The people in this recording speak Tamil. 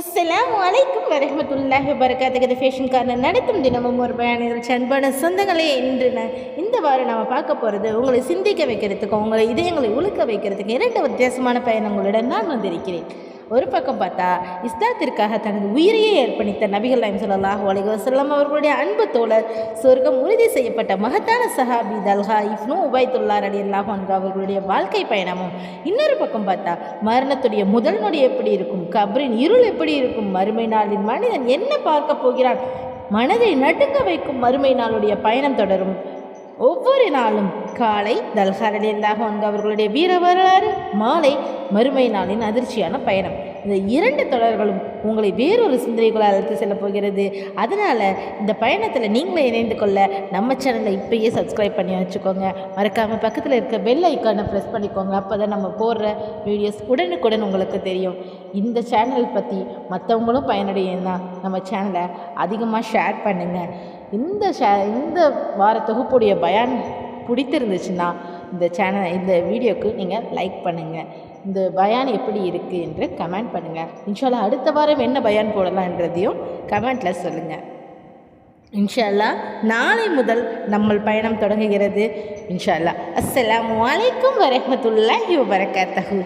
அஸ்ஸலாமு அலைக்கும் வரஹ்மத்துல்லாஹி வபரகாத்துஹு. ஃபேஷன் கார்னர் நடத்தும் தினமும் ஒரு பயணிகள் அன்பான சொந்தங்களே, இன்று இந்த வாரம் நம்ம பார்க்க போகிறது உங்களை சிந்திக்க வைக்கிறதுக்கும் உங்களை இதயங்களை உழுக்க வைக்கிறதுக்கு இரண்டு வித்தியாசமான பயணங்களுடன் நான் வந்திருக்கிறேன். ஒரு பக்கம் பார்த்தா இஸ்லாத்திற்காக தனது உயிரையே அர்ப்பணித்த நபிகள் நாயகம் ஸல்லல்லாஹு அலைஹி வஸல்லம் அவர்களுடைய அன்பு தோழர், சொர்க்கம் உறுதி செய்யப்பட்ட மகத்தான சஹாபி தல்ஹா இப்னு உபைதுல்லா ரலியல்லாஹு அன்ஹு அவர்களுடைய வாழ்க்கை பயணமும். இன்னொரு பக்கம் பார்த்தா மரணத்துடைய முதல் நொடி எப்படி இருக்கும், கப்ரின் இருள் எப்படி இருக்கும், மறுமை நாளில் மனிதன் என்ன பார்க்க போகிறான், மனதை நடுங்க வைக்கும் மறுமை நாளுடைய பயணம் தொடரும். ஒவ்வொரு நாளும் காலை தல்ஹா ரலியல்லாஹு அன்ஹு அவர்களுடைய வீர வரலாறு, மாலை மறுமை நாளின் அதிர்ச்சியான பயணம். இந்த இரண்டு தொடர்களும் உங்களை வேறொரு சிந்தனைக்குள்ள அழைத்து செல்ல போகிறது. அதனால் இந்த பயணத்தில் நீங்களே இணைந்து கொள்ள நம்ம சேனலை இப்பயே சப்ஸ்கிரைப் பண்ணி வச்சுக்கோங்க. மறக்காமல் பக்கத்தில் இருக்க பெல் ஐக்கானை ப்ரெஸ் பண்ணிக்கோங்க. அப்போ தான் நம்ம போடுற வீடியோஸ் உடனுக்குடன் உங்களுக்கு தெரியும். இந்த சேனல் பற்றி மற்றவங்களும் பயனடையணும்னா நம்ம சேனலை அதிகமாக ஷேர் பண்ணுங்கள். இந்த வார தொகுப்புடைய பயான் பிடித்திருந்துச்சுன்னா இந்த வீடியோக்கு நீங்கள் லைக் பண்ணுங்கள். இந்த பயான் எப்படி இருக்குது என்று கமெண்ட் பண்ணுங்கள். இன்ஷால்லா அடுத்த வாரம் என்ன பயான் போடலான்றதையும் கமெண்ட்டில் சொல்லுங்கள். இன்ஷால்லா நாளை முதல் நம்ம பயணம் தொடங்குகிறது. இன்ஷால்லா. அஸ்ஸலாமு அலைக்கும் வரஹ்மத்துல்லாஹி வபரகாத்துஹு.